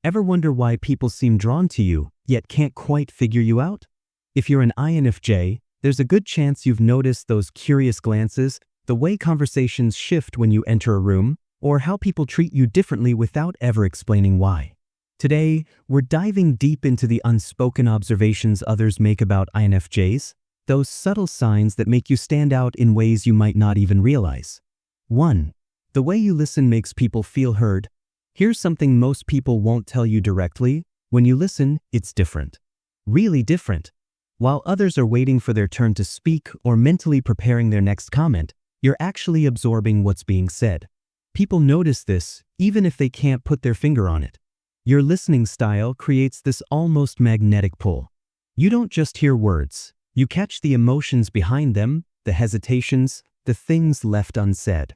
Ever wonder why people seem drawn to you, yet can't quite figure you out? If you're an INFJ, there's a good chance you've noticed those curious glances, the way conversations shift when you enter a room, or how people treat you differently without ever explaining why. Today, we're diving deep into the unspoken observations others make about INFJs, those subtle signs that make you stand out in ways you might not even realize. 1. The way you listen makes people feel heard. Here's something most people won't tell you directly. When you listen, it's different. Really different. While others are waiting for their turn to speak or mentally preparing their next comment, you're actually absorbing what's being said. People notice this, even if they can't put their finger on it. Your listening style creates this almost magnetic pull. You don't just hear words. You catch the emotions behind them, the hesitations, the things left unsaid.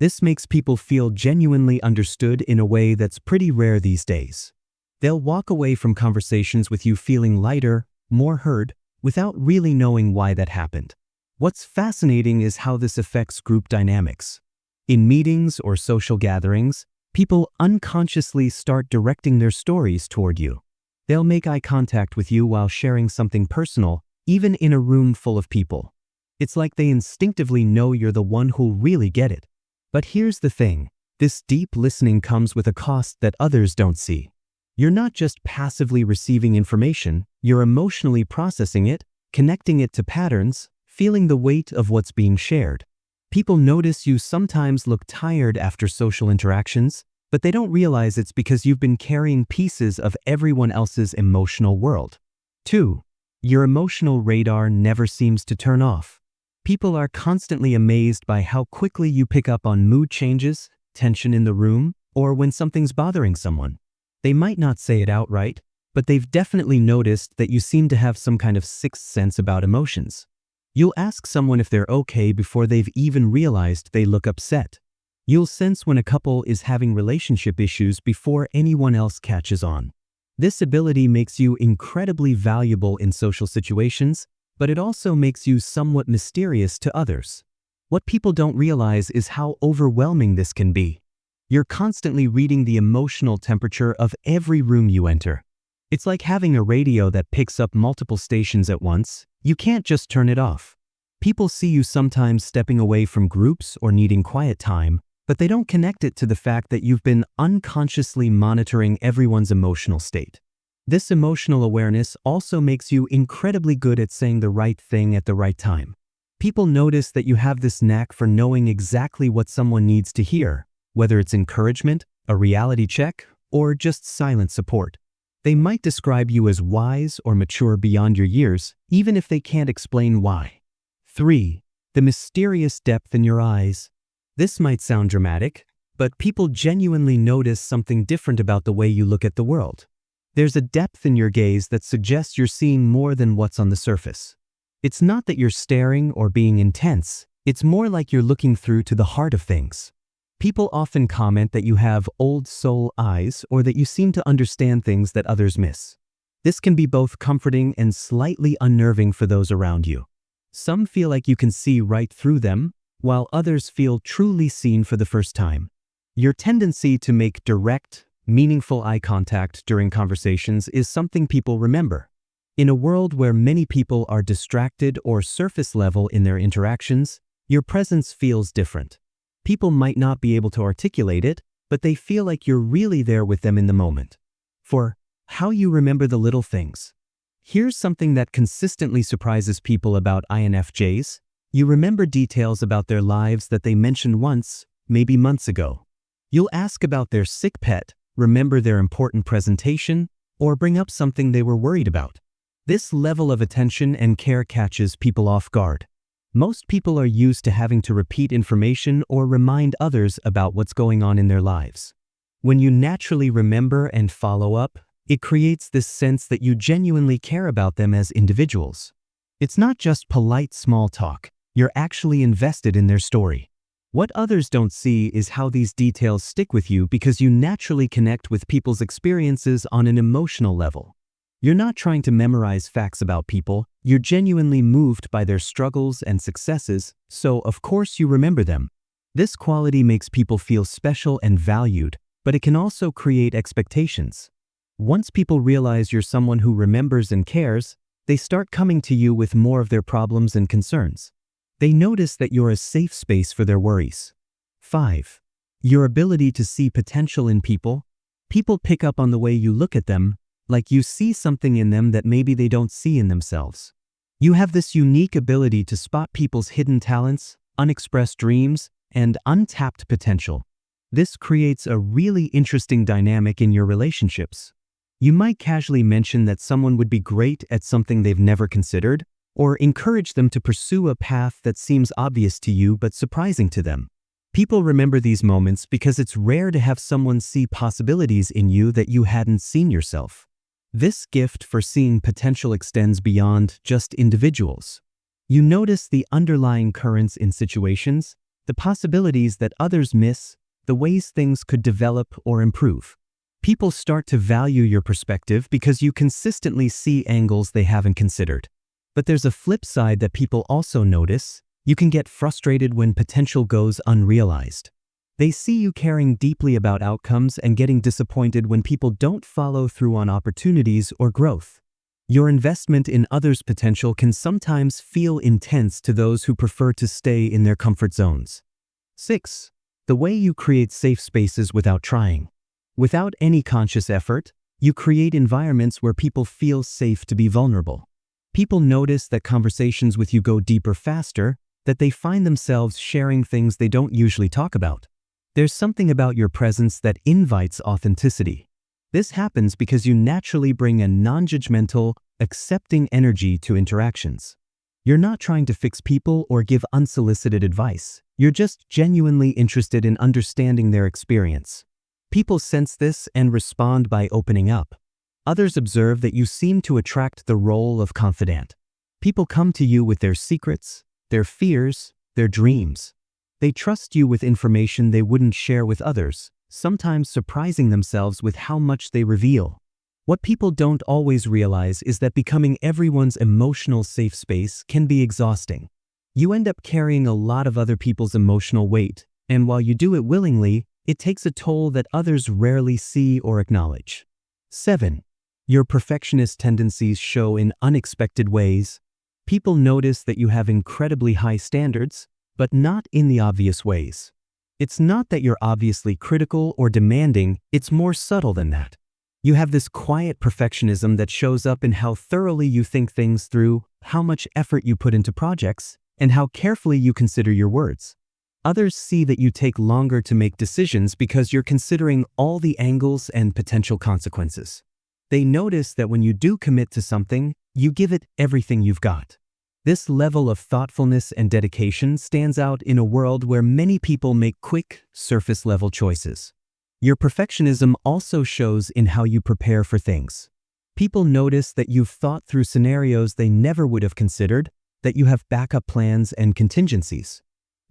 This makes people feel genuinely understood in a way that's pretty rare these days. They'll walk away from conversations with you feeling lighter, more heard, without really knowing why that happened. What's fascinating is how this affects group dynamics. In meetings or social gatherings, people unconsciously start directing their stories toward you. They'll make eye contact with you while sharing something personal, even in a room full of people. It's like they instinctively know you're the one who'll really get it. But here's the thing, this deep listening comes with a cost that others don't see. You're not just passively receiving information, you're emotionally processing it, connecting it to patterns, feeling the weight of what's being shared. People notice you sometimes look tired after social interactions, but they don't realize it's because you've been carrying pieces of everyone else's emotional world. 2. Your emotional radar never seems to turn off. People are constantly amazed by how quickly you pick up on mood changes, tension in the room, or when something's bothering someone. They might not say it outright, but they've definitely noticed that you seem to have some kind of sixth sense about emotions. You'll ask someone if they're okay before they've even realized they look upset. You'll sense when a couple is having relationship issues before anyone else catches on. This ability makes you incredibly valuable in social situations, but it also makes you somewhat mysterious to others. What people don't realize is how overwhelming this can be. You're constantly reading the emotional temperature of every room you enter. It's like having a radio that picks up multiple stations at once. You can't just turn it off. People see you sometimes stepping away from groups or needing quiet time, but they don't connect it to the fact that you've been unconsciously monitoring everyone's emotional state. This emotional awareness also makes you incredibly good at saying the right thing at the right time. People notice that you have this knack for knowing exactly what someone needs to hear, whether it's encouragement, a reality check, or just silent support. They might describe you as wise or mature beyond your years, even if they can't explain why. 3. The mysterious depth in your eyes. This might sound dramatic, but people genuinely notice something different about the way you look at the world. There's a depth in your gaze that suggests you're seeing more than what's on the surface. It's not that you're staring or being intense, it's more like you're looking through to the heart of things. People often comment that you have old soul eyes or that you seem to understand things that others miss. This can be both comforting and slightly unnerving for those around you. Some feel like you can see right through them, while others feel truly seen for the first time. Your tendency to make direct, meaningful eye contact during conversations is something people remember. In a world where many people are distracted or surface level in their interactions, your presence feels different. People might not be able to articulate it, but they feel like you're really there with them in the moment. 4. How you remember the little things. Here's something that consistently surprises people about INFJs. You remember details about their lives that they mentioned once, maybe months ago. You'll ask about their sick pet, remember their important presentation, or bring up something they were worried about. This level of attention and care catches people off guard. Most people are used to having to repeat information or remind others about what's going on in their lives. When you naturally remember and follow up, it creates this sense that you genuinely care about them as individuals. It's not just polite small talk, you're actually invested in their story. What others don't see is how these details stick with you because you naturally connect with people's experiences on an emotional level. You're not trying to memorize facts about people, you're genuinely moved by their struggles and successes, so of course you remember them. This quality makes people feel special and valued, but it can also create expectations. Once people realize you're someone who remembers and cares, they start coming to you with more of their problems and concerns. They notice that you're a safe space for their worries. 5. Your ability to see potential in people. People pick up on the way you look at them, like you see something in them that maybe they don't see in themselves. You have this unique ability to spot people's hidden talents, unexpressed dreams, and untapped potential. This creates a really interesting dynamic in your relationships. You might casually mention that someone would be great at something they've never considered, or encourage them to pursue a path that seems obvious to you but surprising to them. People remember these moments because it's rare to have someone see possibilities in you that you hadn't seen yourself. This gift for seeing potential extends beyond just individuals. You notice the underlying currents in situations, the possibilities that others miss, the ways things could develop or improve. People start to value your perspective because you consistently see angles they haven't considered. But there's a flip side that people also notice. You can get frustrated when potential goes unrealized. They see you caring deeply about outcomes and getting disappointed when people don't follow through on opportunities or growth. Your investment in others' potential can sometimes feel intense to those who prefer to stay in their comfort zones. 6. The way you create safe spaces without trying. Without any conscious effort, you create environments where people feel safe to be vulnerable. People notice that conversations with you go deeper faster, that they find themselves sharing things they don't usually talk about. There's something about your presence that invites authenticity. This happens because you naturally bring a non-judgmental, accepting energy to interactions. You're not trying to fix people or give unsolicited advice. You're just genuinely interested in understanding their experience. People sense this and respond by opening up. Others observe that you seem to attract the role of confidant. People come to you with their secrets, their fears, their dreams. They trust you with information they wouldn't share with others, sometimes surprising themselves with how much they reveal. What people don't always realize is that becoming everyone's emotional safe space can be exhausting. You end up carrying a lot of other people's emotional weight, and while you do it willingly, it takes a toll that others rarely see or acknowledge. 7. Your perfectionist tendencies show in unexpected ways. People notice that you have incredibly high standards, but not in the obvious ways. It's not that you're obviously critical or demanding, it's more subtle than that. You have this quiet perfectionism that shows up in how thoroughly you think things through, how much effort you put into projects, and how carefully you consider your words. Others see that you take longer to make decisions because you're considering all the angles and potential consequences. They notice that when you do commit to something, you give it everything you've got. This level of thoughtfulness and dedication stands out in a world where many people make quick, surface-level choices. Your perfectionism also shows in how you prepare for things. People notice that you've thought through scenarios they never would have considered, that you have backup plans and contingencies.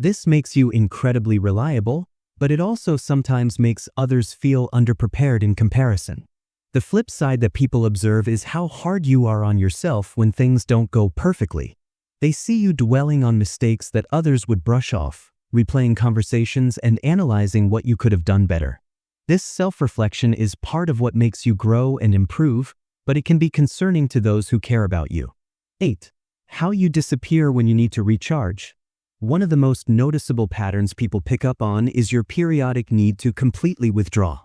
This makes you incredibly reliable, but it also sometimes makes others feel underprepared in comparison. The flip side that people observe is how hard you are on yourself when things don't go perfectly. They see you dwelling on mistakes that others would brush off, replaying conversations and analyzing what you could have done better. This self-reflection is part of what makes you grow and improve, but it can be concerning to those who care about you. 8. How you disappear when you need to recharge. One of the most noticeable patterns people pick up on is your periodic need to completely withdraw.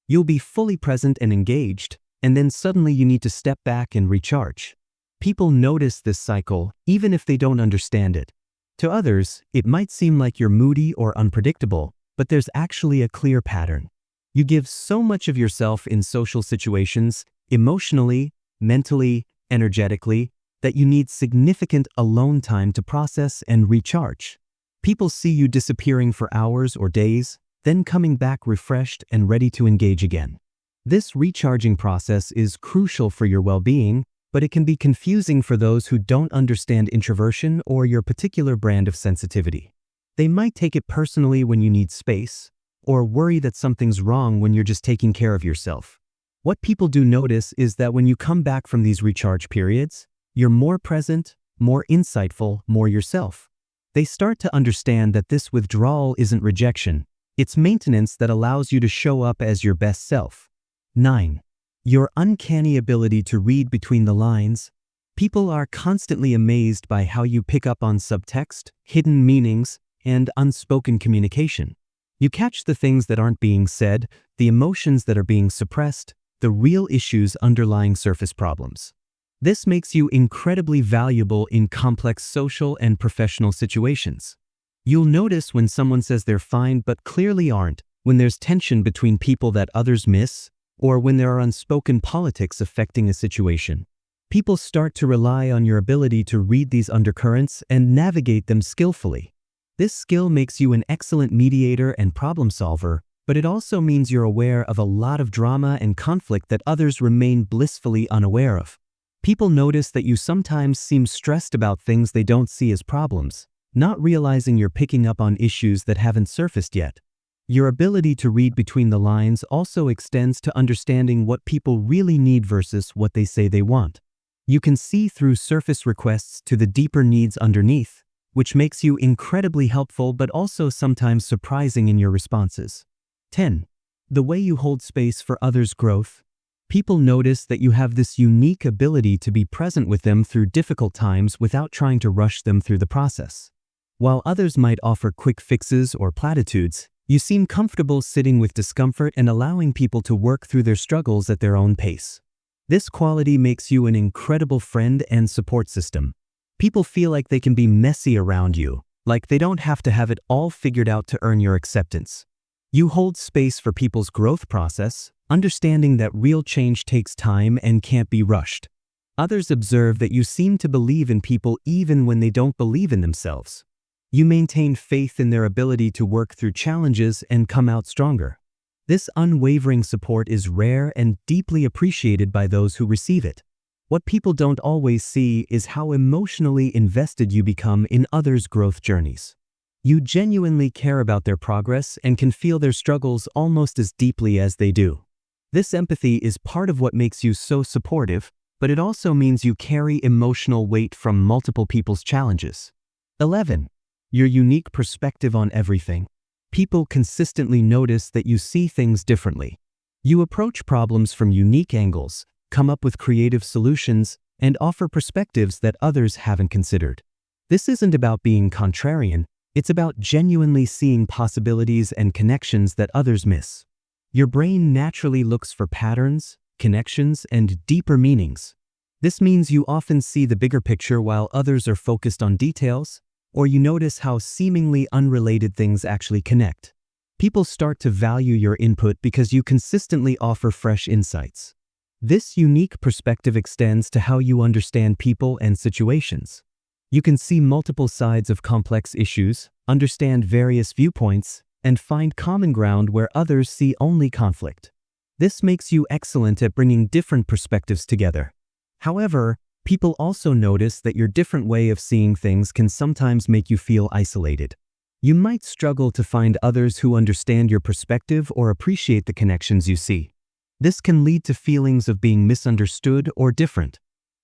You'll be fully present and engaged, and then suddenly you need to step back and recharge. People notice this cycle, even if they don't understand it. To others, it might seem like you're moody or unpredictable, but there's actually a clear pattern. You give so much of yourself in social situations, emotionally, mentally, energetically, that you need significant alone time to process and recharge. People see you disappearing for hours or days, then coming back refreshed and ready to engage again. This recharging process is crucial for your well-being, but it can be confusing for those who don't understand introversion or your particular brand of sensitivity. They might take it personally when you need space, or worry that something's wrong when you're just taking care of yourself. What people do notice is that when you come back from these recharge periods, you're more present, more insightful, more yourself. They start to understand that this withdrawal isn't rejection, it's maintenance that allows you to show up as your best self. 9. Your uncanny ability to read between the lines. People are constantly amazed by how you pick up on subtext, hidden meanings, and unspoken communication. You catch the things that aren't being said, the emotions that are being suppressed, the real issues underlying surface problems. This makes you incredibly valuable in complex social and professional situations. You'll notice when someone says they're fine but clearly aren't, when there's tension between people that others miss, or when there are unspoken politics affecting a situation. People start to rely on your ability to read these undercurrents and navigate them skillfully. This skill makes you an excellent mediator and problem solver, but it also means you're aware of a lot of drama and conflict that others remain blissfully unaware of. People notice that you sometimes seem stressed about things they don't see as problems, not realizing you're picking up on issues that haven't surfaced yet. Your ability to read between the lines also extends to understanding what people really need versus what they say they want. You can see through surface requests to the deeper needs underneath, which makes you incredibly helpful but also sometimes surprising in your responses. 10. The way you hold space for others' growth. People notice that you have this unique ability to be present with them through difficult times without trying to rush them through the process. While others might offer quick fixes or platitudes, you seem comfortable sitting with discomfort and allowing people to work through their struggles at their own pace. This quality makes you an incredible friend and support system. People feel like they can be messy around you, like they don't have to have it all figured out to earn your acceptance. You hold space for people's growth process, understanding that real change takes time and can't be rushed. Others observe that you seem to believe in people even when they don't believe in themselves. You maintain faith in their ability to work through challenges and come out stronger. This unwavering support is rare and deeply appreciated by those who receive it. What people don't always see is how emotionally invested you become in others' growth journeys. You genuinely care about their progress and can feel their struggles almost as deeply as they do. This empathy is part of what makes you so supportive, but it also means you carry emotional weight from multiple people's challenges. 11. Your unique perspective on everything. People consistently notice that you see things differently. You approach problems from unique angles, come up with creative solutions, and offer perspectives that others haven't considered. This isn't about being contrarian, it's about genuinely seeing possibilities and connections that others miss. Your brain naturally looks for patterns, connections, and deeper meanings. This means you often see the bigger picture while others are focused on details, or you notice how seemingly unrelated things actually connect. People start to value your input because you consistently offer fresh insights. This unique perspective extends to how you understand people and situations. You can see multiple sides of complex issues, understand various viewpoints, and find common ground where others see only conflict. This makes you excellent at bringing different perspectives together. However, people also notice that your different way of seeing things can sometimes make you feel isolated. You might struggle to find others who understand your perspective or appreciate the connections you see. This can lead to feelings of being misunderstood or different.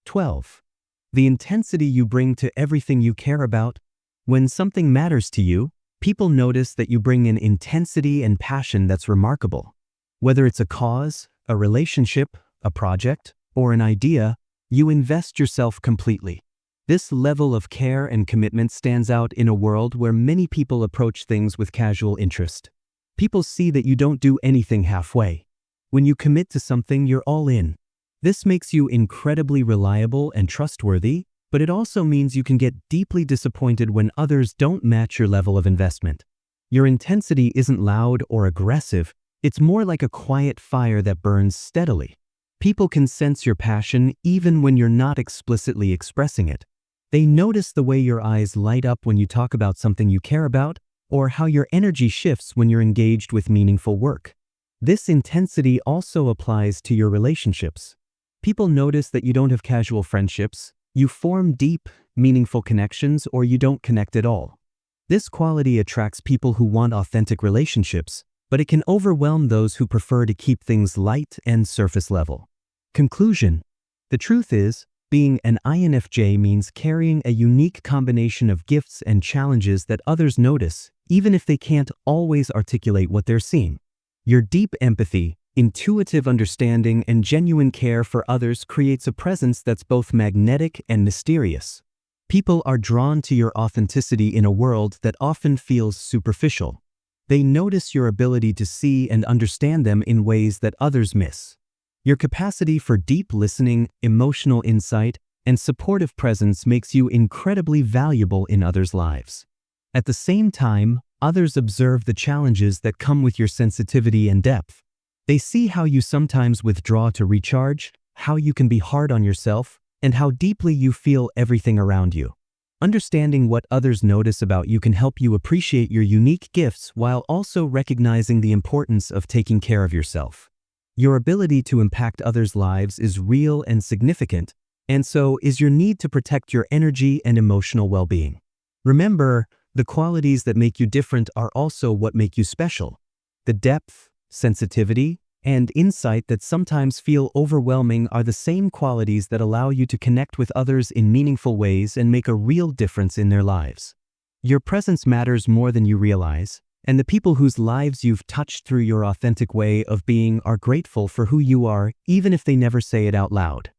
12. The intensity you bring to everything you care about. When something matters to you, people notice that you bring an intensity and passion that's remarkable. Whether it's a cause, a relationship, a project, or an idea, you invest yourself completely. This level of care and commitment stands out in a world where many people approach things with casual interest. People see that you don't do anything halfway. When you commit to something, you're all in. This makes you incredibly reliable and trustworthy, but it also means you can get deeply disappointed when others don't match your level of investment. Your intensity isn't loud or aggressive, it's more like a quiet fire that burns steadily. People can sense your passion even when you're not explicitly expressing it. They notice the way your eyes light up when you talk about something you care about, or how your energy shifts when you're engaged with meaningful work. This intensity also applies to your relationships. People notice that you don't have casual friendships, you form deep, meaningful connections, or you don't connect at all. This quality attracts people who want authentic relationships, but it can overwhelm those who prefer to keep things light and surface level. Conclusion. The truth is, being an INFJ means carrying a unique combination of gifts and challenges that others notice, even if they can't always articulate what they're seeing. Your deep empathy, Intuitive understanding and genuine care for others creates a presence that's both magnetic and mysterious. People are drawn to your authenticity in a world that often feels superficial. They notice your ability to see and understand them in ways that others miss. Your capacity for deep listening, emotional insight, and supportive presence makes you incredibly valuable in others' lives. At the same time, others observe the challenges that come with your sensitivity and depth. They see how you sometimes withdraw to recharge, how you can be hard on yourself, and how deeply you feel everything around you. Understanding what others notice about you can help you appreciate your unique gifts while also recognizing the importance of taking care of yourself. Your ability to impact others' lives is real and significant, and so is your need to protect your energy and emotional well-being. Remember, the qualities that make you different are also what make you special. The depth, sensitivity, and insight that sometimes feel overwhelming are the same qualities that allow you to connect with others in meaningful ways and make a real difference in their lives. Your presence matters more than you realize, and the people whose lives you've touched through your authentic way of being are grateful for who you are, even if they never say it out loud.